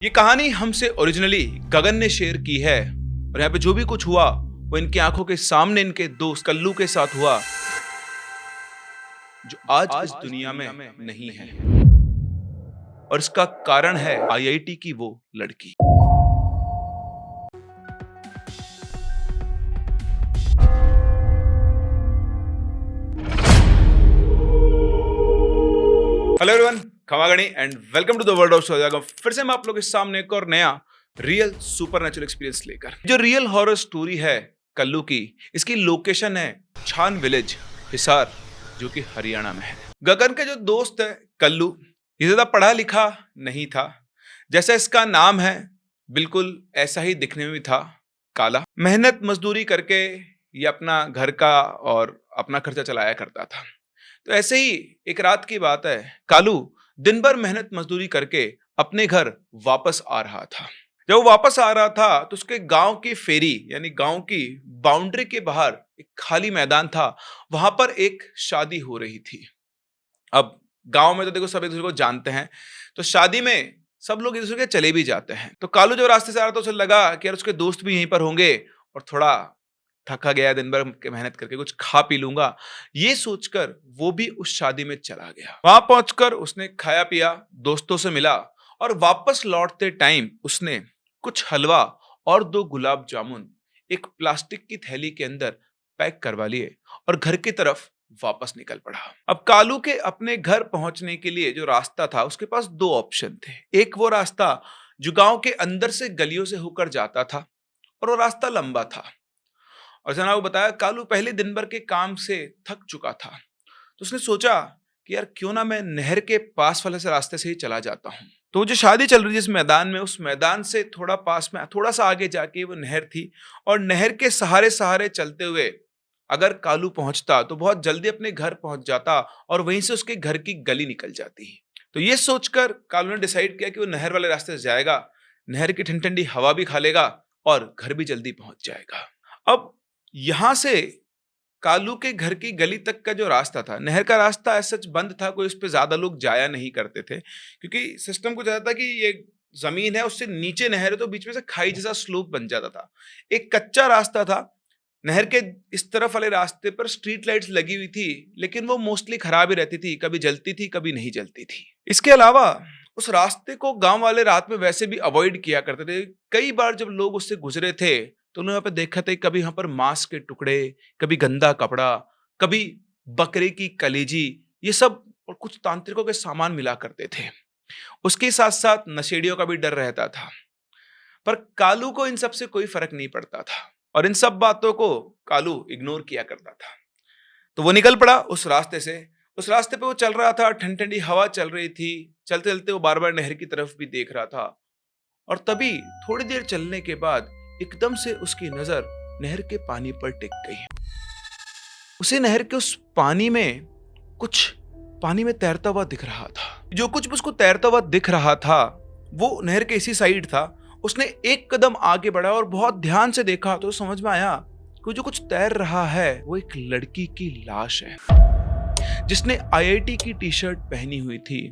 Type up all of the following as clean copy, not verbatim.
ये कहानी हमसे ओरिजिनली गगन ने शेयर की है और यहाँ पे जो भी कुछ हुआ वो इनकी आंखों के सामने इनके दोस्त कल्लू के साथ हुआ, जो आज इस दुनिया में नहीं है। और इसका कारण है आईआईटी की वो लड़की। हेलो एवरीवन, खमागणी and welcome to the world of सोजागा। फिर से मैं आप लोग के सामने एक और नया रियल सुपरनेचुरल एक्सपीरियंस लेकर, जो रियल हॉरर स्टोरी है कल्लू की। इसकी लोकेशन है छान विलेज, हिसार, जो कि हरियाणा में है। गगन के जो दोस्त है कल्लू, ये ज्यादा पढ़ा लिखा नहीं था। जैसा इसका नाम है बिल्कुल ऐसा ही दिखने में भी था, काला। मेहनत मजदूरी करके ये अपना घर का और अपना खर्चा चलाया करता था। तो ऐसे ही एक रात की बात है, कालू दिन भर मेहनत मजदूरी करके अपने घर वापस आ रहा था। जब वो वापस आ रहा था तो उसके गांव की फेरी यानी गांव की बाउंड्री के बाहर एक खाली मैदान था। वहां पर एक शादी हो रही थी। अब गांव में तो देखो सब एक दूसरे को जानते हैं, तो शादी में सब लोग एक दूसरे के चले भी जाते हैं। तो कालू जब रास्ते से आ रहा था उसे लगा कि यार उसके दोस्त भी यहीं पर होंगे और थोड़ा थका गया दिन भर मेहनत करके, कुछ खा पी लूंगा। ये सोचकर वो भी उस शादी में चला गया। वहां पहुंचकर उसने खाया पिया, दोस्तों से मिला और वापस लौटते टाइम उसने कुछ हलवा और 2 गुलाब जामुन एक प्लास्टिक की थैली के अंदर पैक करवा लिए और घर की तरफ वापस निकल पड़ा। अब कालू के अपने घर पहुंचने के लिए जो रास्ता था उसके पास 2 ऑप्शन थे। एक वो रास्ता जो गांव के अंदर से गलियों से होकर जाता था और वो रास्ता लंबा था। और जना वो बताया, कालू पहले दिन भर के काम से थक चुका था, तो उसने सोचा कि यार क्यों ना मैं नहर के पास वाले से रास्ते से ही चला जाता हूँ। तो वो जो शादी चल रही थी इस मैदान में, उस मैदान से थोड़ा पास में थोड़ा सा आगे जाके वो नहर थी और नहर के सहारे सहारे चलते हुए अगर कालू पहुंचता तो बहुत जल्दी अपने घर पहुंच जाता और वहीं से उसके घर की गली निकल जाती। तो ये सोचकर कालू ने डिसाइड किया कि वो नहर वाले रास्ते से जाएगा, नहर की ठंडी ठंडी हवा भी खा लेगा और घर भी जल्दी पहुंच जाएगा। अब यहां से कालू के घर की गली तक का जो रास्ता था, नहर का रास्ता ऐसा सच बंद था, कोई उस पे ज्यादा लोग जाया नहीं करते थे, क्योंकि सिस्टम कुछ ऐसा था कि ये जमीन है, उससे नीचे नहर है, तो बीच में से खाई जैसा स्लोप बन जाता था। एक कच्चा रास्ता था। नहर के इस तरफ वाले रास्ते पर स्ट्रीट लाइट्स लगी हुई थी, लेकिन वो मोस्टली खराब ही रहती थी, कभी जलती थी कभी नहीं जलती थी। इसके अलावा उस रास्ते को गांव वाले रात में वैसे भी अवॉइड किया करते थे। कई बार जब लोग उससे गुजरे थे तो उन्होंने यहाँ पे देखा था, कभी यहाँ पर मांस के टुकड़े, कभी गंदा कपड़ा, कभी बकरे की कलेजी, ये सब और कुछ तांत्रिकों के सामान मिला करते थे। उसके साथ साथ नशेड़ियों का भी डर रहता था। पर कालू को इन सब से कोई फर्क नहीं पड़ता था और इन सब बातों को कालू इग्नोर किया करता था। तो वो निकल पड़ा उस रास्ते से। उस रास्ते पे वो चल रहा था, ठंडी ठंडी हवा चल रही थी। चलते चलते वो बार बार नहर की तरफ भी देख रहा था और तभी थोड़ी देर चलने के बाद एकदम से उसकी नजर नहर के पानी पर टिक गई। उसे नहर के उस पानी में कुछ पानी में तैरता हुआ दिख रहा था। जो कुछ भी उसको तैरता हुआ दिख रहा था वो नहर के इसी साइड था। उसने एक कदम आगे बढ़ा और बहुत ध्यान से देखा तो समझ में आया कि जो कुछ तैर रहा है वो एक लड़की की लाश है, जिसने आईआईटी की टी शर्ट पहनी हुई थी।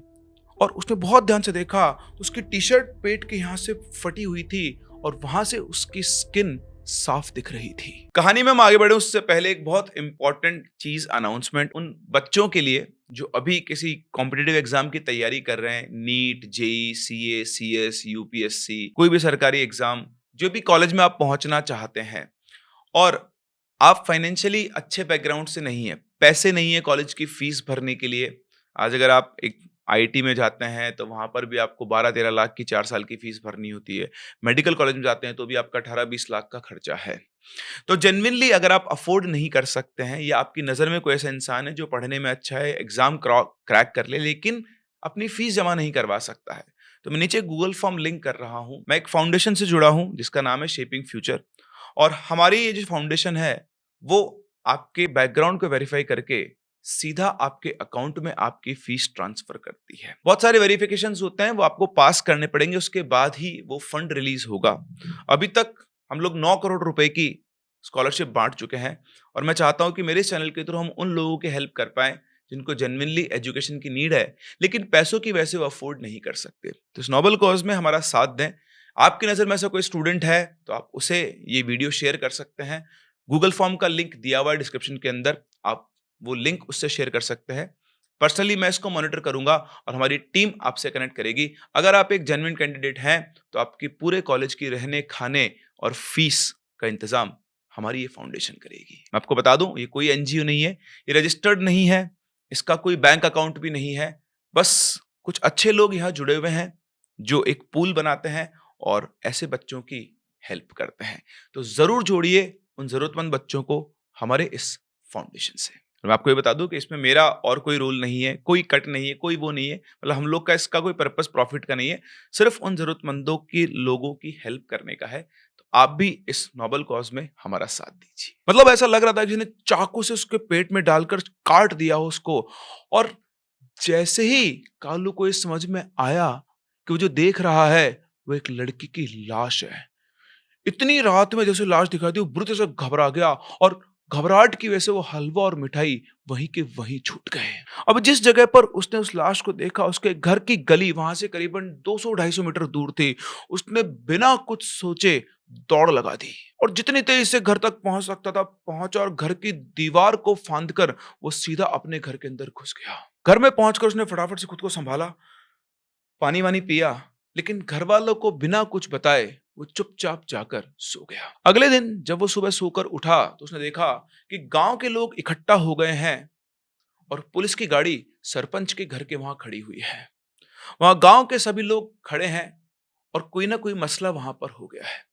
और उसने बहुत ध्यान से देखा तो उसकी टी शर्ट पेट के यहाँ से फटी हुई थी और वहां से उसकी स्किन साफ दिख रही थी। कहानी में हम आगे बढ़े उससे पहले एक बहुत इंपॉर्टेंट चीज, अनाउंसमेंट उन बच्चों के लिए जो अभी किसी कॉम्पिटिटिव एग्जाम की तैयारी कर रहे हैं, NEET, JEE, CA, CS, UPSC, कोई भी सरकारी एग्जाम, जो भी कॉलेज में आप पहुंचना चाहते हैं और आप फाइनेंशियली अच्छे बैकग्राउंड से नहीं है, पैसे नहीं है कॉलेज की फीस भरने के लिए। आज अगर आप एक आईटी में जाते हैं तो वहां पर भी आपको 12-13 लाख की 4 साल की फीस भरनी होती है। मेडिकल कॉलेज में जाते हैं तो भी आपका 18-20 लाख का खर्चा है। तो जेन्युइनली अगर आप अफोर्ड नहीं कर सकते हैं या आपकी नजर में कोई ऐसा इंसान है जो पढ़ने में अच्छा है, एग्जाम क्रैक कर ले, लेकिन अपनी फीस जमा नहीं करवा सकता है, तो मैं नीचे गूगल फॉर्म लिंक कर रहा हूं। मैं एक फाउंडेशन से जुड़ा हूं जिसका नाम है शेपिंग फ्यूचर, और हमारी ये जो फाउंडेशन है वो आपके बैकग्राउंड को वेरीफाई करके सीधा आपके अकाउंट में आपकी फीस ट्रांसफर करती है। बहुत सारे वेरिफिकेशंस होते हैं, वो आपको पास करने पड़ेंगे, उसके बाद ही वो फंड रिलीज होगा। अभी तक हम लोग 9 करोड़ रुपए की स्कॉलरशिप बांट चुके हैं और मैं चाहता हूं कि मेरे चैनल के थ्रू हम उन लोगों की हेल्प कर पाए जिनको जेन्युइनली एजुकेशन की नीड है, लेकिन पैसों की वजह से वो अफोर्ड नहीं कर सकते। तो इस नोबल कॉज में हमारा साथ दें। आपकी नज़र में ऐसा कोई स्टूडेंट है तो आप उसे ये वीडियो शेयर कर सकते हैं। गूगल फॉर्म का लिंक दिया हुआ है डिस्क्रिप्शन के अंदर, आप वो लिंक उससे शेयर कर सकते हैं। पर्सनली मैं इसको मॉनिटर करूंगा और हमारी टीम आपसे कनेक्ट करेगी। अगर आप एक जेन्युइन कैंडिडेट हैं तो आपकी पूरे कॉलेज की रहने, खाने और फीस का इंतजाम हमारी ये फाउंडेशन करेगी। मैं आपको बता दूं, ये कोई एनजीओ नहीं है, ये रजिस्टर्ड नहीं है, इसका कोई बैंक अकाउंट भी नहीं है। बस कुछ अच्छे लोग यहाँ जुड़े हुए हैं जो एक पूल बनाते हैं और ऐसे बच्चों की हेल्प करते हैं। तो जरूर जोड़िए उन जरूरतमंद बच्चों को हमारे इस फाउंडेशन से। और मैं आपको ये बता दूं कि इसमें मेरा और कोई रोल नहीं है, कोई कट नहीं है, कोई वो नहीं है। मतलब हम लोग का इसका कोई पर्पस प्रॉफिट का नहीं है, सिर्फ उन जरूरतमंदों की लोगों की हेल्प करने का है। तो आप भी इस नोबल कॉज में हमारा साथ दीजिए। मतलब ऐसा लग रहा था कि जिन्हें चाकू से उसके पेट में डालकर काट दिया हो उसको। और जैसे ही कालू को ये समझ में आया कि वो जो देख रहा है वो एक लड़की की लाश है, इतनी रात में जैसे लाश दिखाई दी, वो बुरी तरह से घबरा गया और घबराहट की वजह से वो हलवा और मिठाई वहीं के वहीं छूट गए। अब जिस जगह पर उसने उस लाश को देखा, उसके घर की गली वहां से करीबन 200-250 मीटर दूर थी। उसने बिना कुछ सोचे दौड़ लगा दी और जितनी तेजी से घर तक पहुंच सकता था पहुंचा और घर की दीवार को फांद कर वो सीधा अपने घर के अंदर घुस गया। घर में पहुंचकर उसने फटाफट से खुद को संभाला, पानी वानी पिया, लेकिन घर वालों को बिना कुछ बताए वो चुपचाप जाकर सो गया। अगले दिन जब वो सुबह सोकर उठा तो उसने देखा कि गांव के लोग इकट्ठा हो गए हैं और पुलिस की गाड़ी सरपंच के घर के वहां खड़ी हुई है। वहां गांव के सभी लोग खड़े हैं और कोई ना कोई मसला वहां पर हो गया है।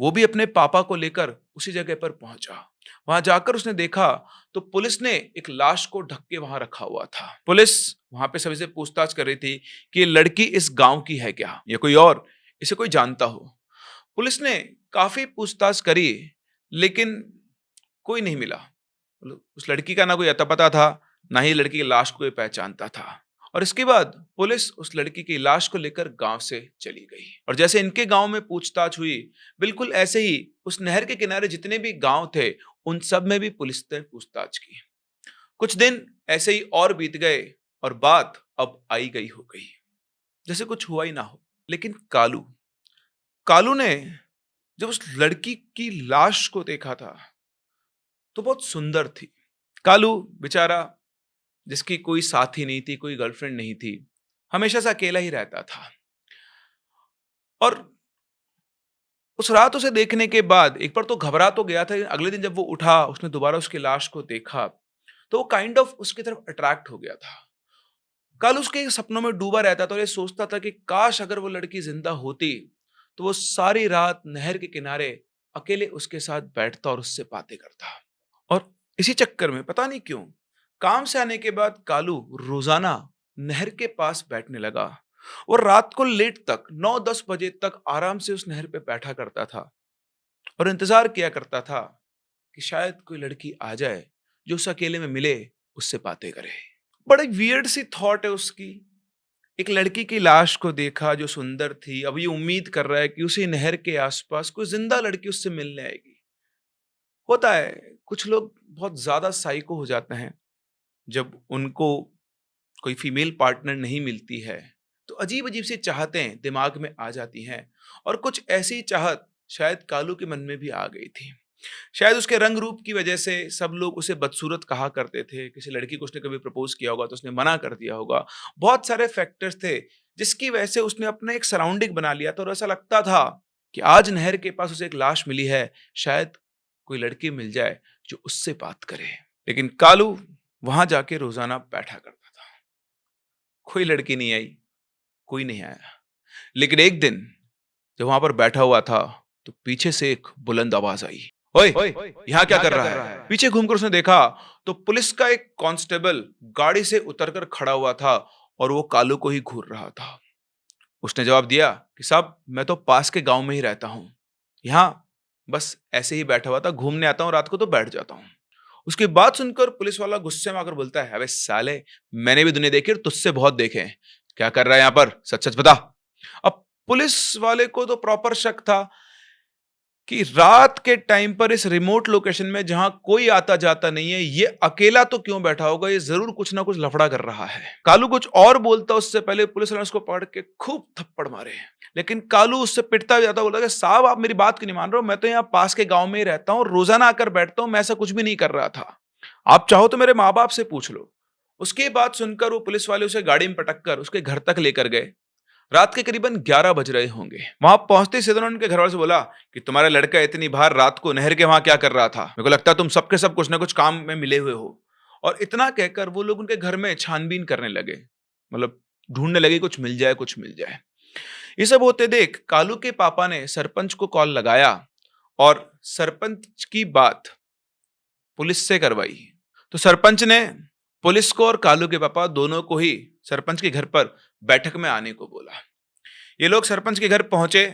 वो भी अपने पापा को लेकर उसी जगह पर पहुंचा। वहां जाकर उसने देखा तो पुलिस ने एक लाश को ढक के वहां रखा हुआ था। पुलिस वहां पे सभी से पूछताछ कर रही थी कि ये लड़की इस गांव की है क्या या कोई और, इसे कोई जानता हो। पुलिस ने काफी पूछताछ करी लेकिन कोई नहीं मिला। मतलब उस लड़की का ना कोई अता पता था, ना ही लड़की की लाश को कोई पहचानता था। और इसके बाद पुलिस उस लड़की की लाश को लेकर गांव से चली गई। और जैसे इनके गांव में पूछताछ हुई, बिल्कुल ऐसे ही उस नहर के किनारे जितने भी गांव थे उन सब में भी पुलिस ने पूछताछ की। कुछ दिन ऐसे ही और बीत गए और बात अब आई गई हो गई, जैसे कुछ हुआ ही ना हो। लेकिन कालू कालू ने जब उस लड़की की लाश को देखा था तो बहुत सुंदर थी। कालू बेचारा, जिसकी कोई साथी नहीं थी, कोई गर्लफ्रेंड नहीं थी, हमेशा से अकेला ही रहता था। और उस रात उसे देखने के बाद एक बार तो घबरा तो गया था, अगले दिन जब वो उठा उसने दोबारा उसकी लाश को देखा तो वो काइंड ऑफ उसकी तरफ अट्रैक्ट हो गया था। कल उसके सपनों में डूबा रहता था और ये सोचता था कि काश अगर वो लड़की जिंदा होती तो वो सारी रात नहर के किनारे अकेले उसके साथ बैठता और उससे बातें करता। और इसी चक्कर में पता नहीं क्यों काम से आने के बाद कालू रोजाना नहर के पास बैठने लगा और रात को लेट तक 9-10 बजे तक आराम से उस नहर पे बैठा करता था और इंतजार किया करता था कि शायद कोई लड़की आ जाए जो उस अकेले में मिले, उससे बातें करे। बड़ी वियर्ड सी थॉट है उसकी। एक लड़की की लाश को देखा जो सुंदर थी, अब ये उम्मीद कर रहा है कि उसी नहर के आसपास कोई जिंदा लड़की उससे मिलने आएगी। होता है कुछ लोग बहुत ज्यादा साइको हो जाते हैं जब उनको कोई फीमेल पार्टनर नहीं मिलती है, तो अजीब अजीब सी चाहतें दिमाग में आ जाती हैं। और कुछ ऐसी चाहत शायद कालू के मन में भी आ गई थी। शायद उसके रंग रूप की वजह से सब लोग उसे बदसूरत कहा करते थे। किसी लड़की को उसने कभी प्रपोज किया होगा तो उसने मना कर दिया होगा। बहुत सारे फैक्टर्स थे जिसकी वजह से उसने अपना एक सराउंडिंग बना लिया था और ऐसा लगता था कि आज नहर के पास उसे एक लाश मिली है, शायद कोई लड़की मिल जाए जो उससे बात करे। लेकिन कालू वहां जाके रोजाना बैठा करता था, कोई लड़की नहीं आई, कोई नहीं आया। लेकिन एक दिन जब वहां पर बैठा हुआ था तो पीछे से एक बुलंद आवाज आई, ओए यहाँ क्या कर रहा है? पीछे घूमकर उसने देखा तो पुलिस का एक कांस्टेबल गाड़ी से उतरकर खड़ा हुआ था और वो कालू को ही घूर रहा था। उसने जवाब दिया कि साहब मैं तो पास के गांव में ही रहता हूँ, यहाँ बस ऐसे ही बैठा हुआ था, घूमने आता हूँ रात को तो बैठ जाता हूँ। उसकी बात सुनकर पुलिस वाला गुस्से में आकर बोलता है, अबे साले मैंने भी दुनिया देखी और तुझसे बहुत देखे हैं, क्या कर रहा है यहाँ पर, सच सच बता। अब पुलिस वाले को तो प्रॉपर शक था कि रात के टाइम पर इस रिमोट लोकेशन में जहां कोई आता जाता नहीं है, ये अकेला तो क्यों बैठा होगा, ये जरूर कुछ ना कुछ लफड़ा कर रहा है। कालू कुछ और बोलता उससे पहले पुलिस वाले उसको पकड़ के खूब थप्पड़ मारे। लेकिन कालू उससे पिटता भी जाता, बोलता कि साहब आप मेरी बात क्यों नहीं मान रहे हो, मैं तो यहाँ पास के गांव में ही रहता हूँ, रोजाना आकर बैठता हूँ, मैं ऐसा कुछ भी नहीं कर रहा था। आप चाहो तो मेरे माँ बाप से पूछ लो। उसकी बात सुनकर वो पुलिस वाले उसे गाड़ी में पटक कर उसके घर तक लेकर गए। रात के करीबन 11 बज रहे होंगे। वहां पहुंचते ही सीधे उनके घर वाले से बोला कि तुम्हारा लड़का इतनी बार रात को नहर के वहां क्या कर रहा था, मेरे को लगता है तुम सबके सब कुछ ना कुछ काम में मिले हुए हो। और इतना कहकर वो लोग उनके घर में छानबीन करने लगे, मतलब ढूंढने लगे कुछ मिल जाए कुछ मिल जाए। ये सब होते देख कालू के पापा ने सरपंच को कॉल लगाया और सरपंच की बात पुलिस से करवाई। तो सरपंच ने पुलिस को और कालू के पापा दोनों को ही सरपंच के घर पर बैठक में आने को बोला। ये लोग सरपंच के घर पहुंचे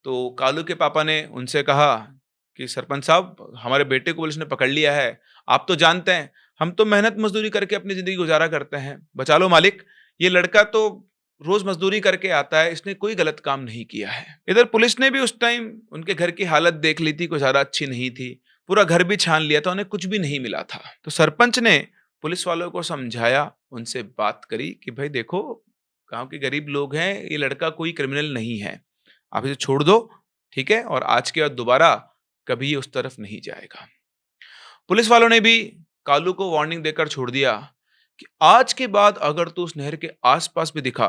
तो कालू के पापा ने उनसे कहा कि सरपंच साहब, हमारे बेटे को पुलिस ने पकड़ लिया है। आप तो जानते हैं हम तो मेहनत मजदूरी करके अपनी जिंदगी गुजारा करते हैं, बचा लो मालिक। ये लड़का तो रोज मजदूरी करके आता है, इसने कोई गलत काम नहीं किया है। इधर पुलिस ने भी उस टाइम उनके घर की हालत देख ली थी, कुछ ज्यादा अच्छी नहीं थी। पूरा घर भी छान लिया था, उन्हें कुछ भी नहीं मिला था। तो सरपंच ने पुलिस वालों को समझाया, उनसे बात करी कि भाई देखो, गांव के गरीब लोग हैं, ये लड़का कोई क्रिमिनल नहीं है, आप इसे छोड़ दो, ठीक है, और आज के बाद दोबारा कभी ये उस तरफ नहीं जाएगा। पुलिस वालों ने भी कालू को वार्निंग देकर छोड़ दिया कि आज के बाद अगर तू उस नहर के आसपास भी दिखा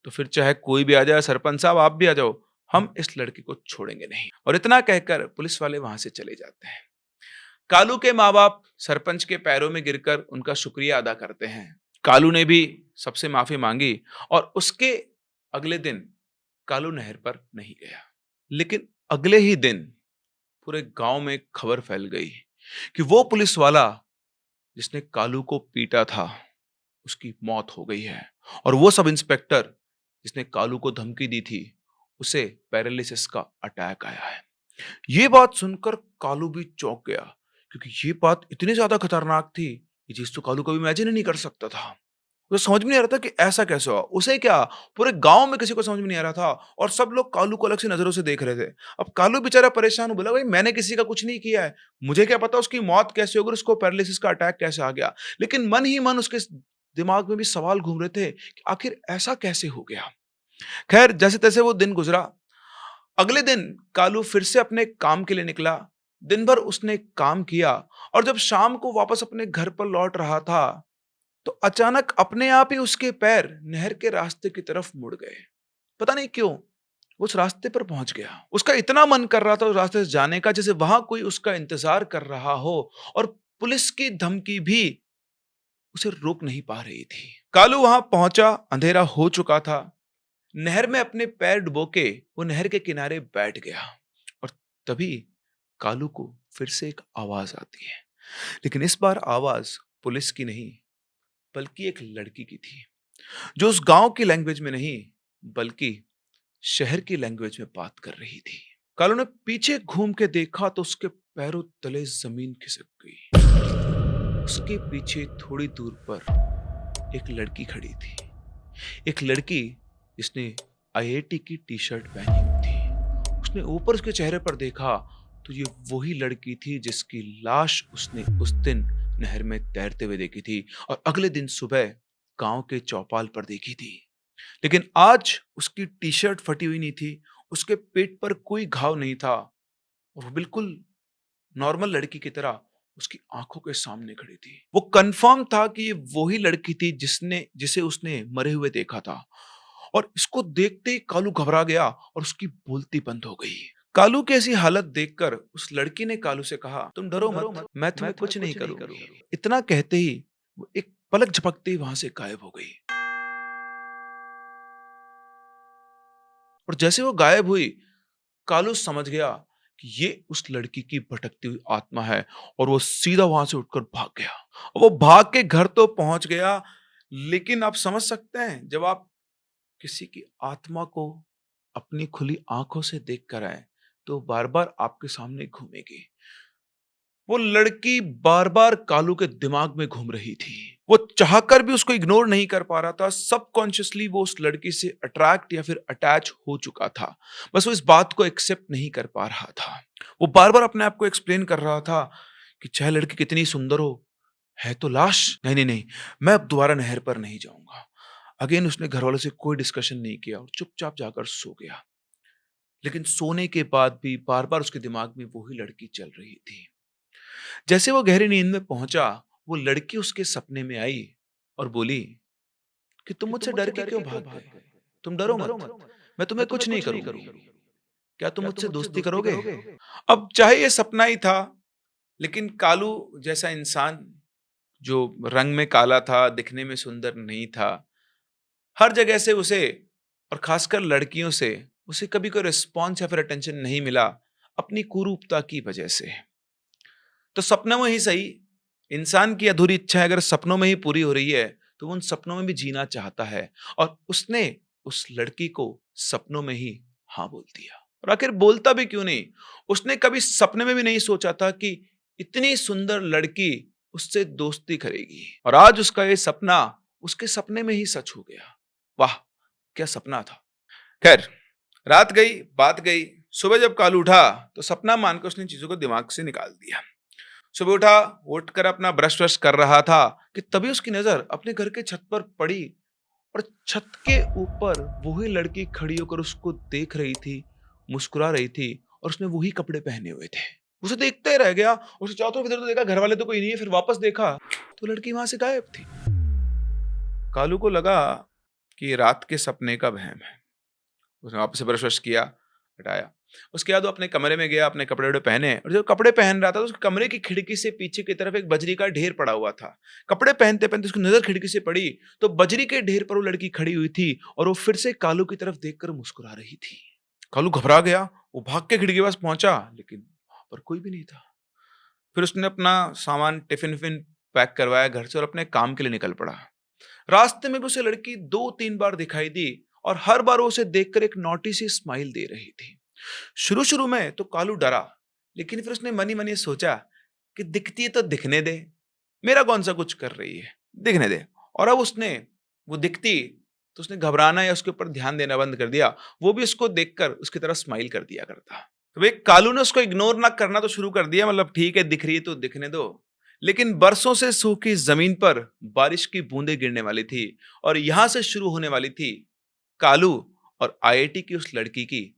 तो फिर चाहे कोई भी आ जाए, सरपंच साहब आप भी आ जाओ, हम इस लड़के को छोड़ेंगे नहीं। और इतना कहकर पुलिस वाले वहां से चले जाते हैं। कालू के माँ बाप सरपंच के पैरों में गिरकर उनका शुक्रिया अदा करते हैं। कालू ने भी सबसे माफी मांगी और उसके अगले दिन कालू नहर पर नहीं गया। लेकिन अगले ही दिन पूरे गांव में एक खबर फैल गई कि वो पुलिस वाला जिसने कालू को पीटा था उसकी मौत हो गई है, और वो सब इंस्पेक्टर जिसने कालू को धमकी दी थी उसे पैरालिसिस का अटैक आया है। ये बात सुनकर कालू भी चौंक गया, क्योंकि ये बात इतनी ज्यादा खतरनाक थी, ये चीज तो कालू कभी इमेजिन ही नहीं कर सकता था। उसे समझ में नहीं आ रहा था कि ऐसा कैसे हुआ, उसे क्या, पूरे गांव में किसी को समझ में नहीं आ रहा था, और सब लोग कालू को अलग सी नजरों से देख रहे थे। अब कालू बेचारा परेशान हो, बोला भाई मैंने किसी का कुछ नहीं किया है, मुझे क्या पता उसकी मौत कैसे होगी, उसको पैरालिसिस का अटैक कैसे आ गया। लेकिन मन ही मन उसके दिमाग में भी सवाल घूम रहे थे कि आखिर ऐसा कैसे हो गया। खैर जैसे तैसे वो दिन गुजरा। अगले दिन कालू फिर से अपने काम के लिए निकला। दिन भर उसने काम किया, और जब शाम को वापस अपने घर पर लौट रहा था तो अचानक अपने आप ही उसके पैर नहर के रास्ते की तरफ मुड़ गए। पता नहीं क्यों वो उस रास्ते पर पहुंच गया। उसका इतना मन कर रहा था उस रास्ते से जाने का जैसे वहां कोई उसका इंतजार कर रहा हो, और पुलिस की धमकी भी उसे रोक नहीं पा रही थी। कालू वहां पहुंचा, अंधेरा हो चुका था। नहर में अपने पैर डुबो के वो नहर के किनारे बैठ गया, और तभी कालू को फिर से एक आवाज आती है। लेकिन इस बार आवाज पुलिस की नहीं, बल्कि एक लड़की की थी, जो उस गांव की लैंग्वेज में नहीं बल्कि शहर की लैंग्वेज में बात कर रही थी। कालू ने पीछे घूम के देखा तो उसके पैरों तले जमीन खिसक गई। उसके पीछे थोड़ी दूर पर एक लड़की खड़ी थी, एक लड़की जिसने आईआईटी की टी शर्ट पहनी हुई थी। उसने ऊपर उसके चेहरे पर देखा तो ये वही लड़की थी जिसकी लाश उसने उस दिन नहर में तैरते हुए देखी थी, और अगले दिन सुबह गांव के चौपाल पर देखी थी। लेकिन आज उसकी टी शर्ट फटी हुई नहीं थी, उसके पेट पर कोई घाव नहीं था, और वो बिल्कुल नॉर्मल लड़की की तरह उसकी आंखों के सामने खड़ी थी। वो कंफर्म था कि ये वही लड़की थी जिसे उसने मरे हुए देखा था। और इसको देखते ही कालू घबरा गया और उसकी बोलती बंद हो गई। कालू की ऐसी हालत देखकर उस लड़की ने कालू से कहा, तुम डरो मत, मैं तुम्हें कुछ नहीं करूंगी। इतना कहते ही वो एक पलक झपकते ही वहां से गायब हो गई। और जैसे वो गायब हुई, कालू समझ गया कि ये उस लड़की की भटकती हुई आत्मा है, और वो सीधा वहां से उठकर भाग गया। और वो भाग के घर तो पहुंच गया, लेकिन आप समझ सकते हैं जब आप किसी की आत्मा को अपनी खुली आंखों से देख कर आए तो बार बार आपके सामने घूमेगी। वो लड़की बार बार कालू के दिमाग में घूम रही थी। वो चाहकर भी उसको इग्नोर नहीं कर पा रहा था। सबकॉन्शियसली वो उस लड़की से अट्रैक्ट या फिर अटैच हो चुका था। बस वो इस बात को एक्सेप्ट नहीं कर पा रहा था। वो बार बार अपने आप को एक्सप्लेन कर रहा था कि चाहे लड़की कितनी सुंदर हो, है तो लाश। नहीं नहीं नहीं, मैं अब दोबारा नहर पर नहीं जाऊंगा। अगेन उसने घर वालों से कोई डिस्कशन नहीं किया और चुपचाप जाकर सो गया। लेकिन सोने के बाद भी बार बार उसके दिमाग में वही लड़की चल रही थी। जैसे वो गहरी नींद में पहुंचा, वो लड़की उसके सपने में आई और बोली कि तुम मुझसे डर के क्यों भाग गए? तुम डरो मत, मैं तुम्हें कुछ नहीं करूंगी। क्या तुम मुझसे दोस्ती करोगे? अब चाहे ये सपना ही था, लेकिन कालू जैसा इंसान जो रंग में काला था, दिखने में सुंदर नहीं था, हर जगह से उसे और खासकर लड़कियों से उसे कभी कोई रिस्पॉन्स या फिर अटेंशन नहीं मिला, अपनी कुरूपता की वजह से। तो सपनों में ही सही, इंसान की अधूरी इच्छा अगर सपनों में ही पूरी हो रही है, तो वो उन सपनों में भी जीना चाहता है। और उसने उस लड़की को सपनों में ही हाँ बोल दिया। और आखिर बोलता भी क्यों नहीं? उसने कभी सपने में भी नहीं सोचा था कि इतनी सुंदर लड़की उससे दोस्ती करेगी। और आज उसका ये सपना उसके सपने में ही सच हो गया। वाह, क्या सपना था। खैर, रात गई, बात गई। सुबह जब कालू उठा तो सपना मानकर उसने चीजों को दिमाग से निकाल दिया। सुबह उठा, उठकर अपना ब्रश व्रश कर रहा था कि तभी उसकी नजर अपने घर के छत पर पड़ी और छत के ऊपर वही लड़की खड़ी होकर उसको देख रही थी, मुस्कुरा रही थी और उसने वही कपड़े पहने हुए थे। उसे देखते ही रह गया। उसे चारों तरफ इधर उधर देखा, घर वाले तो कोई नहीं है। फिर वापस देखा तो लड़की वहां से गायब थी। कालू को लगा कि ये रात के सपने का वहम है। उसने वापस से ब्रश वश किया, हटाया। उसके बाद वो अपने कमरे में गया, अपने कपड़े वपड़े पहने और जब कपड़े पहन रहा था तो उसके कमरे की खिड़की से पीछे की तरफ एक बजरी का ढेर पड़ा हुआ था। कपड़े पहनते पहनते उसकी नजर खिड़की से पड़ी तो बजरी के ढेर पर वो लड़की खड़ी हुई थी और वो फिर से कालू की तरफ देखकर मुस्कुरा रही थी। कालू घबरा गया। वो भाग के खिड़की के पास पहुंचा, लेकिन वहां पर कोई भी नहीं था। फिर उसने अपना सामान टिफिन विफिन पैक करवाया घर से और अपने काम के लिए निकल पड़ा। रास्ते में भी उसे लड़की 2-3 बार दिखाई दी और हर बार वो उसे देखकर एक नोटी सी स्माइल दे रही थी। शुरू शुरू में तो कालू डरा, लेकिन फिर उसने मन ही मन ये सोचा कि दिखती है तो दिखने दे, मेरा कौन सा कुछ कर रही है, दिखने दे। और अब उसने वो दिखती तो उसने घबराना या उसके ऊपर ध्यान देना बंद कर दिया। वो भी उसको देखकर उसकी तरह स्माइल कर दिया करता। तो भाई कालू ने उसको इग्नोर ना करना तो शुरू कर दिया, मतलब ठीक है दिख रही है तो दिखने दो। लेकिन बरसों से सूखी जमीन पर बारिश की बूंदें गिरने वाली थी और यहां से शुरू होने वाली थी कालू और आईआईटी की उस लड़की की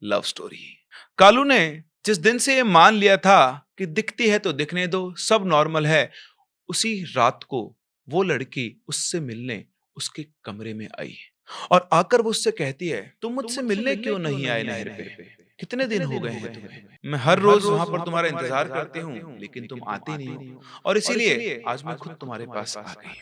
लव स्टोरी। कालू ने जिस दिन से ये मान लिया था कि दिखती है तो दिखने दो, सब नॉर्मल है, उसी रात को वो लड़की उससे मिलने उसके कमरे में आई और आकर वो उससे कहती है, तुम मुझसे मिलने क्यों नहीं आए नहर पे? कितने दिन हो गए हैं तुम्हें? मैं हर रोज वहां पर तुम्हारा इंतजार करती हूँ, लेकिन तुम आते नहीं हो और इसीलिए आज मैं खुद तुम्हारे पास आ गई।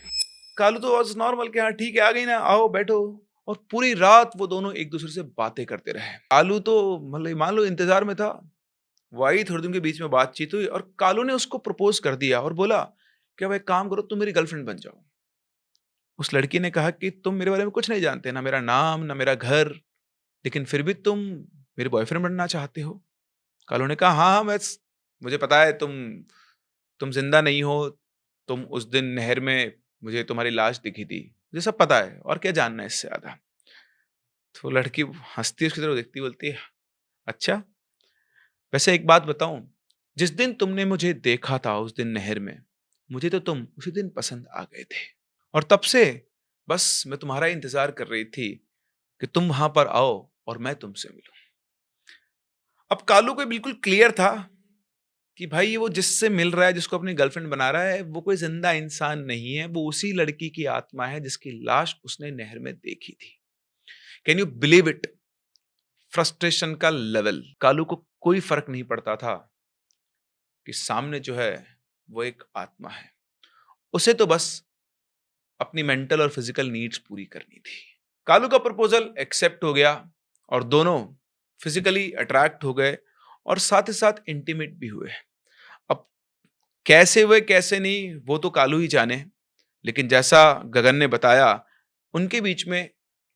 कालू तो आज नॉर्मल के, हाँ ठीक है आ गई ना, आओ बैठो। और पूरी रात वो दोनों एक दूसरे से बातें करते रहे। कालू तो मतलब मान लो इंतजार में था। वही थोड़ी दिन के बीच में बातचीत हुई और कालू ने उसको प्रपोज कर दिया और बोला कि अब एक काम करो, तुम मेरी गर्लफ्रेंड बन जाओ। उस लड़की ने कहा कि तुम मेरे बारे में कुछ नहीं जानते, ना मेरा नाम ना मेरा घर, लेकिन फिर भी तुम मेरे बॉयफ्रेंड बनना चाहते हो। कालू ने कहा हाँ हाँ मुझे पता है तुम जिंदा नहीं हो। तुम उस दिन नहर में मुझे तुम्हारी लाश दिखी थी, मुझे सब पता है, और क्या जानना है इससे ज्यादा। तो लड़की हंसती उसकी तरफ देखती बोलती है, अच्छा वैसे एक बात बताऊं, जिस दिन तुमने मुझे देखा था उस दिन नहर में, मुझे तो तुम उसी दिन पसंद आ गए थे और तब से बस मैं तुम्हारा ही इंतजार कर रही थी कि तुम वहां पर आओ और मैं तुमसे मिलूं। अब कालू को बिल्कुल क्लियर था कि भाई ये वो जिससे मिल रहा है, जिसको अपनी गर्लफ्रेंड बना रहा है, वो कोई जिंदा इंसान नहीं है, वो उसी लड़की की आत्मा है जिसकी लाश उसने नहर में देखी थी। Can you believe it? Frustration का लेवल। कालू को कोई फर्क नहीं पड़ता था कि सामने जो है वो एक आत्मा है, उसे तो बस अपनी मेंटल और फिजिकल नीड्स पूरी करनी थी। कालू का प्रपोजल एक्सेप्ट हो गया और दोनों फिजिकली अट्रैक्ट हो गए और साथ ही साथ इंटीमेट भी हुए। अब कैसे हुए कैसे नहीं वो तो कालू ही जाने, लेकिन जैसा गगन ने बताया उनके बीच में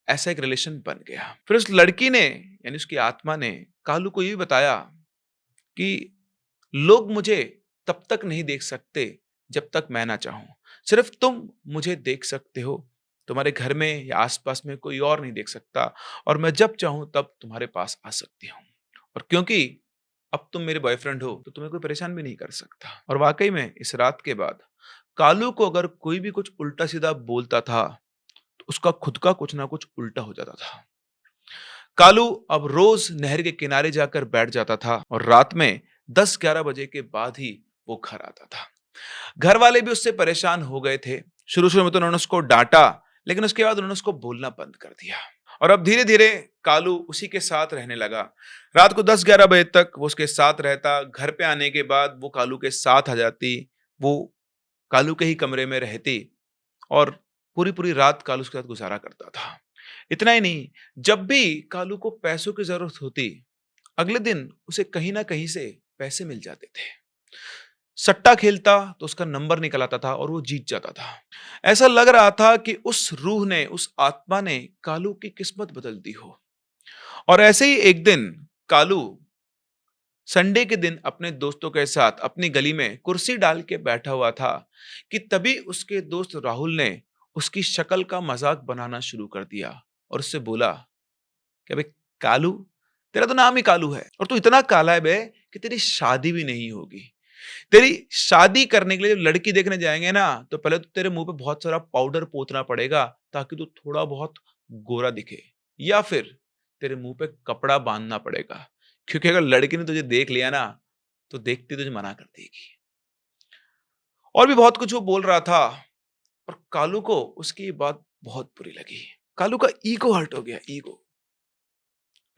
ऐसा एक रिलेशन बन गया। फिर उस लड़की ने यानी उसकी आत्मा ने कालू को ये भी बताया कि लोग मुझे तब तक नहीं देख सकते जब तक मैं ना चाहूं। सिर्फ तुम मुझे देख सकते हो, तुम्हारे घर में या आसपास में कोई और नहीं देख सकता, और मैं जब चाहूं तब तुम्हारे पास आ सकती हूँ। और क्योंकि अब तुम मेरे बॉयफ्रेंड हो तो तुम्हें कोई परेशान भी नहीं कर सकता। और वाकई में इस रात के बाद कालू को अगर कोई भी कुछ उल्टा सीधा बोलता था तो उसका खुद का कुछ ना कुछ उल्टा हो जाता था। कालू अब रोज नहर के किनारे जाकर बैठ जाता था और रात में 10-11 बजे के बाद ही वो घर आता था। घर वाले भी उससे परेशान हो गए थे। शुरू शुरू में तो उन्होंने उसको डांटा, लेकिन उसके बाद उन्होंने उसको बोलना बंद कर दिया। और अब धीरे धीरे कालू उसी के साथ रहने लगा। रात को 10-11 बजे तक वो उसके साथ रहता। घर पे आने के बाद वो कालू के साथ आ जाती, वो कालू के ही कमरे में रहती और पूरी पूरी रात कालू उसके साथ गुजारा करता था। इतना ही नहीं, जब भी कालू को पैसों की जरूरत होती, अगले दिन उसे कहीं ना कहीं से पैसे मिल जाते थे। सट्टा खेलता तो उसका नंबर निकल आता था और वो जीत जाता था। ऐसा लग रहा था कि उस रूह ने, उस आत्मा ने कालू की किस्मत बदल दी हो। और ऐसे ही एक दिन कालू संडे के दिन अपने दोस्तों के साथ अपनी गली में कुर्सी डाल के बैठा हुआ था कि तभी उसके दोस्त राहुल ने उसकी शक्ल का मजाक बनाना शुरू कर दिया और उससे बोला कि अबे कालू, तेरा तो नाम ही कालू है और तू इतना काला है बे कि तेरी शादी भी नहीं होगी। तेरी शादी करने के लिए जब लड़की देखने जाएंगे ना तो पहले तो तेरे मुंह पे बहुत सारा पाउडर पोतना पड़ेगा ताकि तू थोड़ा बहुत गोरा दिखे, या फिर तेरे मुंह पे कपड़ा बांधना पड़ेगा, क्योंकि अगर लड़की ने तुझे देख लिया ना तो देखती तुझे मना कर देगी। और भी बहुत कुछ वो बोल रहा था और कालू को उसकी ये बात बहुत बुरी लगी। कालू का ईगो हर्ट हो गया, ईगो,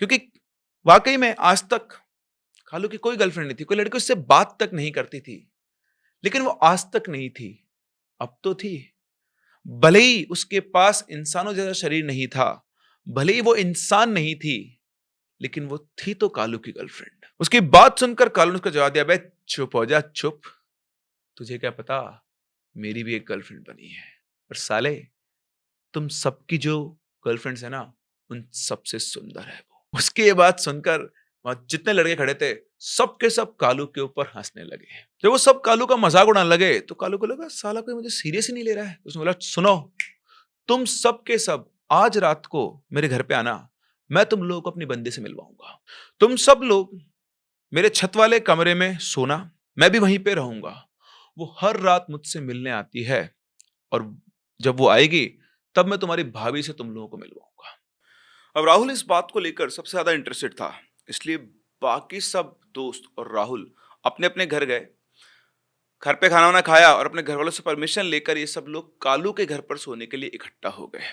क्योंकि वाकई में आज तक कालू की कोई गर्लफ्रेंड नहीं थी, कोई लड़की उससे बात तक नहीं करती थी, लेकिन वो आज तक नहीं थी, अब तो थी। भले ही उसके पास इंसानों जैसा शरीर नहीं था, भले ही वो इंसान नहीं थी, लेकिन वो थी तो कालू की गर्लफ्रेंड। उसकी बात सुनकर कालू ने उसका जवाब दिया, बे चुप हो जा चुप, तुझे क्या पता मेरी भी एक गर्लफ्रेंड बनी है, और साले तुम सबकी जो गर्लफ्रेंड्स है ना उन सबसे सुंदर है वो। उसकी ये बात सुनकर वहां जितने लड़के खड़े थे सबके सब कालू के ऊपर हंसने लगे। जब वो सब कालू का मजाक उड़ाने लगे तो कालू को लगा साला कोई मुझे सीरियस ही नहीं ले रहा है। उसने बोला, सुनो, तुम सब के सब आज रात को मेरे घर पे आना, मैं तुम लोगों को अपनी बंदी से मिलवाऊंगा। तुम सब लोग मेरे छत वाले कमरे में सोना, मैं भी वहीं पे रहूंगा। वो हर रात मुझसे मिलने आती है और जब वो आएगी तब मैं तुम्हारी भाभी से तुम लोगों को मिलवाऊंगा। अब राहुल इस बात को लेकर सबसे ज्यादा इंटरेस्टेड था, इसलिए बाकी सब दोस्त और राहुल अपने अपने घर गए। घर पे खाना वाना खाया और अपने घर वालों से परमिशन लेकर ये सब लोग कालू के घर पर सोने के लिए इकट्ठा हो गए।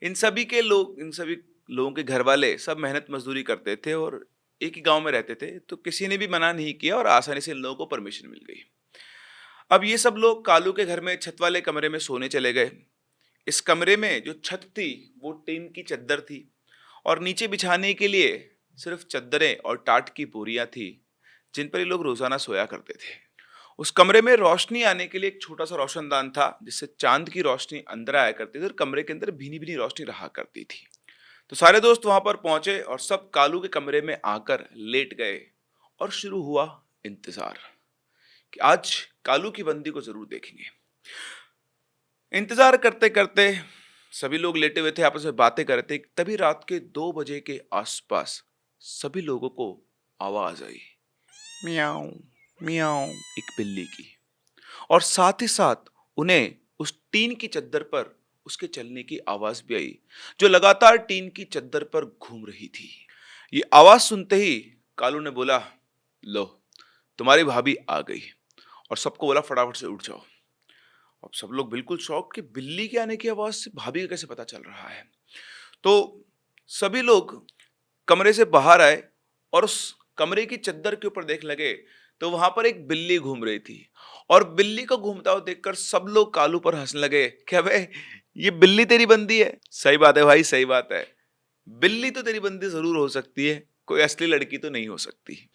इन सभी लोगों के घर वाले सब मेहनत मजदूरी करते थे और एक ही गांव में रहते थे, तो किसी ने भी मना नहीं किया और आसानी से इन लोगों को परमिशन मिल गई। अब ये सब लोग कालू के घर में छत वाले कमरे में सोने चले गए। इस कमरे में जो छत थी वो टीन की चद्दर थी और नीचे बिछाने के लिए सिर्फ चद्दरें और टाट की बोरियां थी जिन पर ये लोग रोजाना सोया करते थे। उस कमरे में रोशनी आने के लिए एक छोटा सा रोशनदान था जिससे चांद की रोशनी अंदर आया करती थी और कमरे के अंदर भीनी भीनी रोशनी रहा करती थी। तो सारे दोस्त वहां पर पहुंचे और सब कालू के कमरे में आकर लेट गए और शुरू हुआ इंतजार कि आज कालू की बंदी को जरूर देखेंगे। इंतजार करते करते सभी लोग लेटे हुए थे, आपस में बातें कर रहे थे, तभी रात के 2 बजे के आसपास सभी लोगों को आवाज आई, मियाऊ मियाऊ, एक बिल्ली की। और साथ ही साथ उन्हें उस टीन की चद्दर पर उसके चलने की आवाज भी आई जो लगातार टीन की चद्दर पर घूम रही थी। ये आवाज सुनते ही कालू ने बोला, लो तुम्हारी भाभी आ गई, और सबको बोला फटाफट से उठ जाओ। अब सब लोग बिल्कुल शॉक कि बिल्ली के आने की आवाज से भाभी का कैसे पता चल रहा है। तो सभी लोग कमरे से बाहर आए और उस कमरे की चद्दर के ऊपर देख लगे तो वहां पर एक बिल्ली घूम रही थी, और बिल्ली को घूमता हुआ देखकर सब लोग कालू पर हंसने लगे कि अबे ये बिल्ली तेरी बंदी है। सही बात है भाई, सही बात है, बिल्ली तो तेरी बंदी जरूर हो सकती है, कोई असली लड़की तो नहीं हो सकती।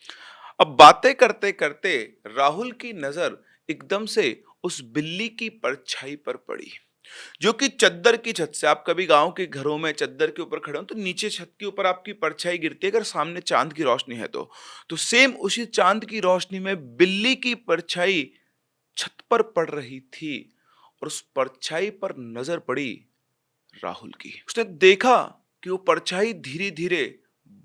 अब बातें करते करते राहुल की नजर एकदम से उस बिल्ली की परछाई पर पड़ी जो कि चद्दर की छत से, आप कभी गाँव के घरों में चद्दर के ऊपर खड़े हो तो नीचे छत के ऊपर आपकी परछाई गिरती है अगर सामने चाँद की रोशनी है तो। तो सेम उसी चाँद की रोशनी में बिल्ली की परछाई छत पर पड़ रही थी और उस परछाई पर नज़र पड़ी राहुल की। उसने देखा कि वो परछाई धीरे-धीरे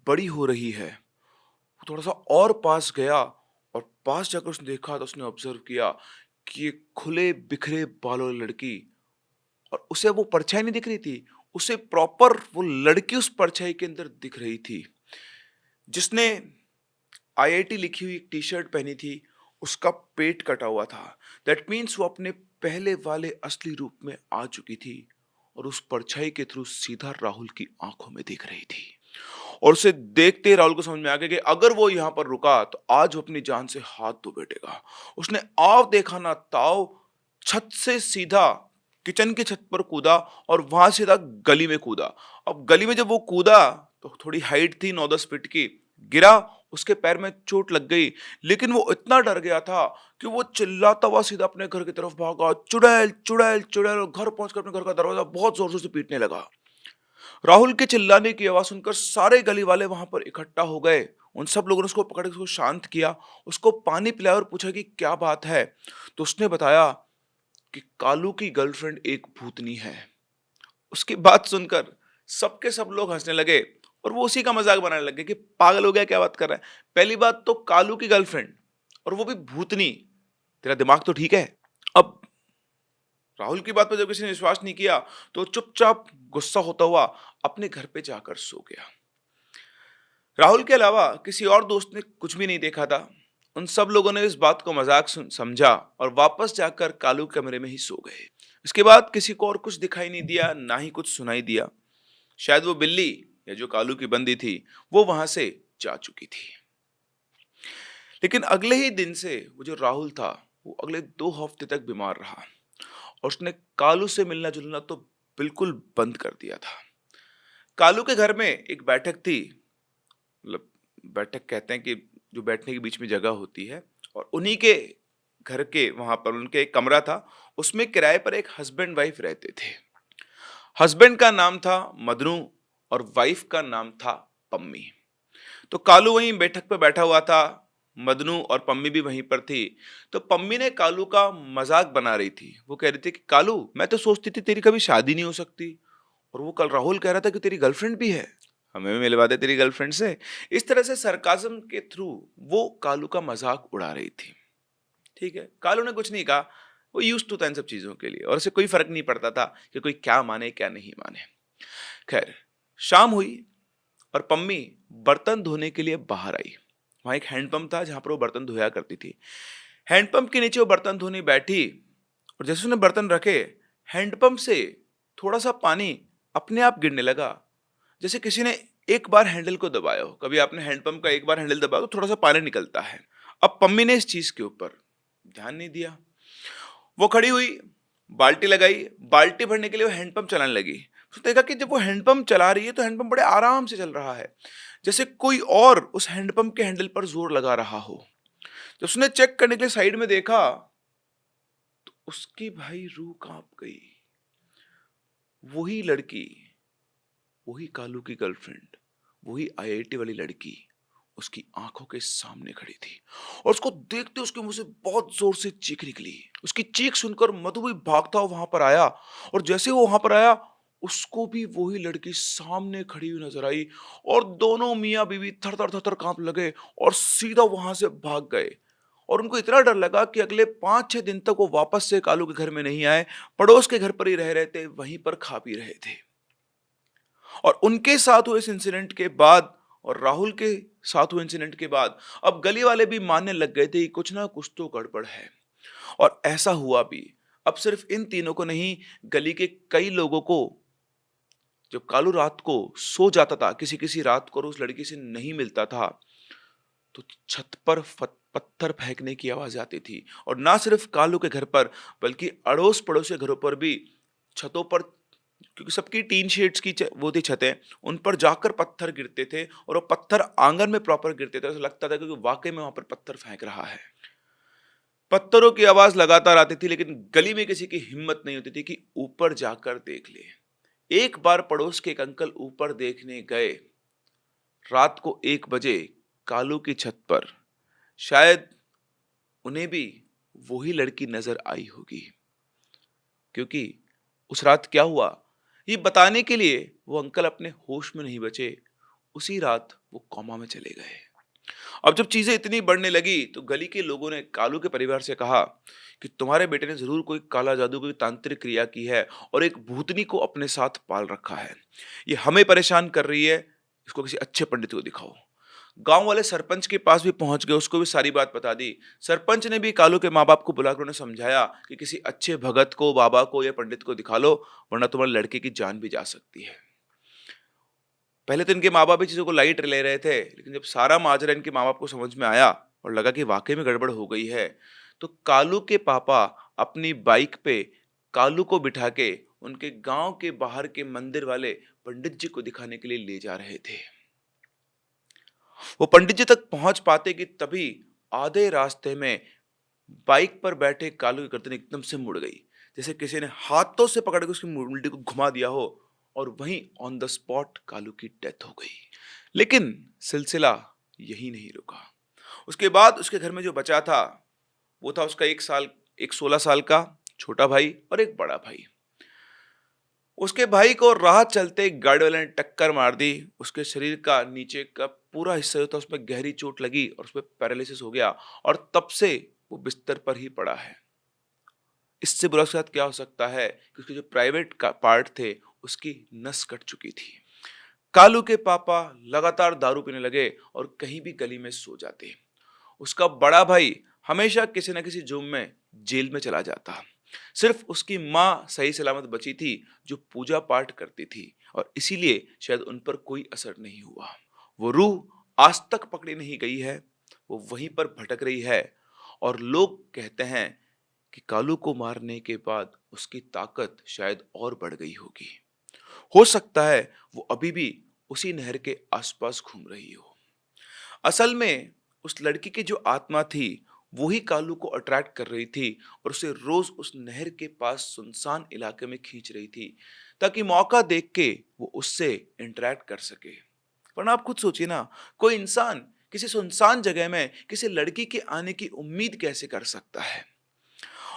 बड़ी हो रही है। वो थोड़ा-सा और पास गया और पास जाकर उसने देखा तो उसने ऑब्ज़र्व किया कि एक खुले बिखरे बालों वाली लड़की, और उसे वो परछाई नहीं दिख रही थी, उसे प्रॉपर वो लड़की उस परछाई के अंदर दिख रही थी, जिसने आईआईटी लिखी हुई एक टी-शर्ट पहनी थी, उसका पेट कटा हुआ था। दैट मीन्स वो अपने पहले वाले असली रूप में आ चुकी थी और उस परछाई के थ्रू सीधा राहुल की आंखों में देख रही थी। और उसे देखते ही राहुल को समझ में आ गया कि अगर वो यहाँ पर रुका तो आज वो अपनी जान से हाथ धो बैठेगा। उसने आव देखा ना ताव, छत से सीधा किचन की छत पर कूदा और वहां सीधा गली में कूदा। अब गली में जब वो कूदा तो थोड़ी हाइट थी 9-10 फीट की, गिरा, उसके पैर में चोट लग गई, लेकिन वो इतना डर गया था कि वो चिल्लाता हुआ सीधा अपने घर की तरफ भागा, चुड़ैल चुड़ैल चुड़ैल, और घर पहुंचकर अपने घर का दरवाजा बहुत जोर जोर से पीटने लगा। राहुल के चिल्लाने की आवाज सुनकर सारे गली वाले वहां पर इकट्ठा हो गए। उन सब लोगों ने उसको पकड़ के उसको शांत किया, उसको पानी पिलाया और पूछा कि क्या बात है। तो उसने बताया कि कालू की गर्लफ्रेंड एक भूतनी है। उसकी बात सुनकर सबके सब लोग हंसने लगे और वो उसी का मजाक बनाने लगे कि पागल हो गया, क्या बात कर रहा है। पहली बात तो कालू की गर्लफ्रेंड और वो भी भूतनी, तेरा दिमाग तो ठीक है। अब राहुल की बात पर जब किसी ने विश्वास नहीं किया तो चुपचाप गुस्सा होता हुआ अपने घर पे जाकर सो गया। राहुल के अलावा किसी और दोस्त ने कुछ भी नहीं देखा था। उन सब लोगों ने इस बात को मजाक समझा और वापस जाकर कालू के कमरे में ही सो गए। इसके बाद किसी को और कुछ दिखाई नहीं दिया, ना ही कुछ सुनाई दिया। शायद वो बिल्ली या जो कालू की बंदी थी वो वहां से जा चुकी थी। लेकिन अगले ही दिन से वो जो राहुल था वो अगले 2 हफ्ते तक बीमार रहा और उसने कालू से मिलना जुलना तो बिल्कुल बंद कर दिया था। कालू के घर में एक बैठक थी, मतलब बैठक कहते हैं कि जो बैठने के बीच में जगह होती है, और उन्हीं के घर के वहां पर उनके एक कमरा था, उसमें किराए पर एक हस्बैंड वाइफ रहते थे। हस्बैंड का नाम था मदनू और वाइफ का नाम था पम्मी। तो कालू वहीं बैठक पर बैठा हुआ था, मदनू और पम्मी भी वहीं पर थी। तो पम्मी ने कालू का मजाक बना रही थी। वो कह रही थी कि कालू, मैं तो सोचती थी तेरी कभी शादी नहीं हो सकती, और वो कल राहुल कह रहा था कि तेरी गर्लफ्रेंड भी है, हमें भी मिलवा दे तेरी गर्लफ्रेंड से। इस तरह से सरकाजम के थ्रू वो कालू का मजाक उड़ा रही थी। ठीक है, कालू ने कुछ नहीं कहा, वो यूज टू था इन सब चीजों के लिए और उसे कोई फर्क नहीं पड़ता था कि कोई क्या माने क्या नहीं माने। खैर, शाम हुई और पम्मी बर्तन धोने के लिए बाहर आई। वहां एक हैंडपंप था जहां पर वो बर्तन धोया करती थी। हैंडपंप के नीचे वो बर्तन धोने बैठी और जैसे उसने बर्तन रखे, हैंडपंप से थोड़ा सा पानी अपने आप गिरने लगा, जैसे किसी ने एक बार हैंडल को दबाया हो। कभी आपने हैंडपंप का एक बार हैंडल दबाया तो थोड़ा सा पानी निकलता है। अब पम्मी ने इस चीज के ऊपर ध्यान नहीं दिया। वो खड़ी हुई, बाल्टी लगाई, बाल्टी भरने के लिए वो हैंडपंप चलाने लगी। उसने देखा कि जब वो हैंडपंप चला रही है तो हैंडपंप बड़े आराम से चल रहा है, जैसे कोई और उस हैंडपंप के हैंडल पर जोर लगा रहा हो। जब उसने चेक करने के लिए साइड में देखा तो उसकी भाई रूह कांप गई। वही लड़की, वही कालू की गर्लफ्रेंड, वही आईआईटी वाली लड़की उसकी आंखों के सामने खड़ी थी और उसको देखते उसके मुंह से बहुत जोर से चीख निकली। उसकी चीख सुनकर मधु भी भागता हुआ वहां पर आया और जैसे वो वहां पर आया, उसको भी वही लड़की सामने खड़ी हुई नजर आई और दोनों मियां बीवी थर थर थर थर कांप लगे और सीधा वहां से भाग गए। और उनको इतना डर लगा कि अगले 5-6 दिन तक वो वापस से कालू के घर में नहीं आए, पड़ोस के घर पर ही रह रहे थे, वहीं पर खा पी रहे थे। और उनके साथ हुए इस इंसिडेंट के बाद और राहुल के साथ हुए इंसिडेंट के बाद अब गली वाले भी मानने लग गए थे कि कुछ ना कुछ तो गड़बड़ है। और ऐसा हुआ भी। अब सिर्फ इन तीनों को नहीं, गली के कई लोगों को, जब कालू रात को सो जाता था, किसी किसी रात को उस लड़की से नहीं मिलता था, तो छत पर पत्थर फेंकने की आवाज आती थी। और ना सिर्फ कालू के घर पर बल्कि अड़ोस पड़ोस के घरों पर भी, छतों पर, क्योंकि सबकी टीन शेड्स की वो थी छतें, उन पर जाकर पत्थर गिरते थे और वो पत्थर आंगन में प्रॉपर गिरते थे। ऐसा लगता था कि वाकई में वहां पर पत्थर फेंक रहा है। पत्थरों की आवाज लगातार आती थी, लेकिन गली में किसी की हिम्मत नहीं होती थी कि ऊपर जाकर देख ले। एक बार पड़ोस के एक अंकल ऊपर देखने गए। रात को 1 बजे कालू की छत पर शायद उन्हें भी वही लड़की नजर आई होगी, क्योंकि उस रात क्या हुआ ये बताने के लिए वो अंकल अपने होश में नहीं बचे। उसी रात वो कोमा में चले गए। अब जब चीजें इतनी बढ़ने लगी तो गली के लोगों ने कालू के परिवार से कहा कि तुम्हारे बेटे ने जरूर कोई काला जादू, कोई तांत्रिक क्रिया की है और एक भूतनी को अपने साथ पाल रखा है। ये हमें परेशान कर रही है, इसको किसी अच्छे पंडित को दिखाओ। गांव वाले सरपंच के पास भी पहुंच गए, उसको भी सारी बात बता दी। सरपंच ने भी कालू के माँ बाप को बुलाकर उन्हें समझाया कि किसी अच्छे भगत को, बाबा को या पंडित को दिखा लो, वरना तुम्हारे लड़के की जान भी जा सकती है। पहले तो इनके माँ बाप भी चीजों को लाइट ले रहे थे, लेकिन जब सारा माजरा इनके माँ बाप को समझ में आया और लगा कि वाकई में गड़बड़ हो गई है, तो कालू के पापा अपनी बाइक पे कालू को बिठा के उनके गांव के बाहर के मंदिर वाले पंडित जी को दिखाने के लिए ले जा रहे थे। वो पंडित जी तक पहुंच पाते कि तभी आधे रास्ते में बाइक पर बैठे कालू की गर्दन एकदम से मुड़ गई, जैसे किसी ने हाथों से पकड़ के उसकी मुंडी को घुमा दिया हो, और वहीं ऑन द स्पॉट कालू की डेथ हो गई। लेकिन सिलसिला यही नहीं रुका। उसके बाद उसके घर में जो बचा था वो था उसका एक 16 साल का छोटा भाई और एक बड़ा भाई। उसके भाई को राह चलते एक गाड़ी वाले ने टक्कर मार दी। उसके शरीर का नीचे का पूरा हिस्सा जो था उसमें गहरी चोट लगी और उसमें पैरालिसिस हो गया, और तब से वो बिस्तर पर ही पड़ा है। इससे बुरा उसके साथ क्या हो सकता है कि उसके जो प्राइवेट का पार्ट थे उसकी नस कट चुकी थी। कालू के पापा लगातार दारू पीने लगे और कहीं भी गली में सो जाते। उसका बड़ा भाई हमेशा किसी न किसी जुर्म में जेल में चला जाता। सिर्फ उसकी माँ सही सलामत बची थी, जो पूजा पाठ करती थी, और इसीलिए शायद उन पर कोई असर नहीं हुआ। वो रूह आज तक पकड़ी नहीं गई है, वो वहीं पर भटक रही है, और लोग कहते हैं कि कालू को मारने के बाद उसकी ताकत शायद और बढ़ गई होगी। हो सकता है वो अभी भी उसी नहर के आसपास घूम रही हो। असल में उस लड़की की जो आत्मा थी वही कालू को अट्रैक्ट कर रही थी और उसे रोज उस नहर के पास सुनसान इलाके में खींच रही थी, ताकि मौका देख के वो उससे इंटरेक्ट कर सके। वरना आप खुद सोचिए ना, कोई इंसान किसी सुनसान जगह में किसी लड़की के आने की उम्मीद कैसे कर सकता है।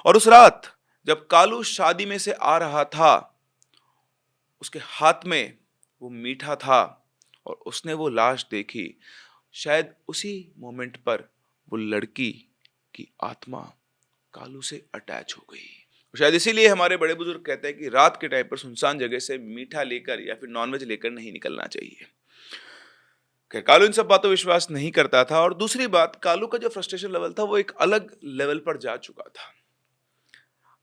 और उस रात जब कालू शादी में से आ रहा था, उसके हाथ में वो मीठा था और उसने वो लाश देखी। शायद उसी मोमेंट पर वो लड़की की आत्मा कालू से अटैच हो गई। शायद इसीलिए हमारे बड़े बुजुर्ग कहते हैं कि रात के टाइम पर सुनसान जगह से मीठा लेकर या फिर नॉनवेज लेकर नहीं निकलना चाहिए। कालू इन सब बातों विश्वास नहीं करता था। और दूसरी बात, कालू का जो फ्रस्ट्रेशन लेवल था वो एक अलग लेवल पर जा चुका था।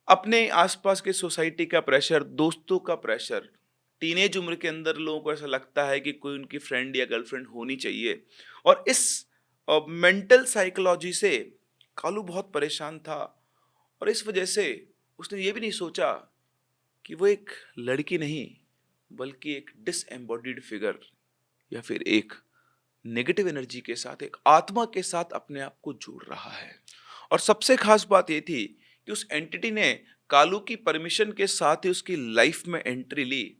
अपने आसपास के सोसाइटी का प्रेशर, दोस्तों का प्रेशर, टीनेज उम्र के अंदर लोगों को ऐसा लगता है कि कोई उनकी फ्रेंड या गर्लफ्रेंड होनी चाहिए, और इस मेंटल साइकोलॉजी से कालू बहुत परेशान था। और इस वजह से उसने ये भी नहीं सोचा कि वो एक लड़की नहीं बल्कि एक डिसएम्बॉडीड फिगर या फिर एक नेगेटिव एनर्जी के साथ, एक आत्मा के साथ अपने आप को जोड़ रहा है। और सबसे खास बात ये थी कि उस एंटिटी ने कालू की परमिशन के साथ ही उसकी लाइफ में एंट्री ली,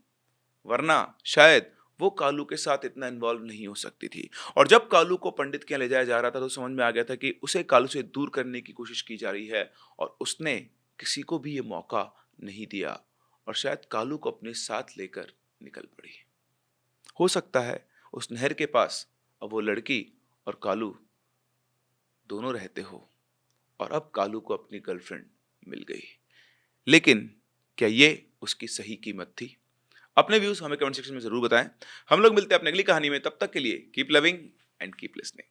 वरना शायद वो कालू के साथ इतना इन्वॉल्व नहीं हो सकती थी। और जब कालू को पंडित के यहाँ ले जाया जा रहा था तो समझ में आ गया था कि उसे कालू से दूर करने की कोशिश की जा रही है, और उसने किसी को भी ये मौका नहीं दिया, और शायद कालू को अपने साथ लेकर निकल पड़ी। हो सकता है उस नहर के पास अब वो लड़की और कालू दोनों रहते हो, और अब कालू को अपनी गर्लफ्रेंड मिल गई। लेकिन क्या ये उसकी सही कीमत थी? अपने व्यूज हमें कमेंट सेक्शन में जरूर बताएं। हम लोग मिलते हैं अपनी अगली कहानी में। तब तक के लिए keep loving and keep listening.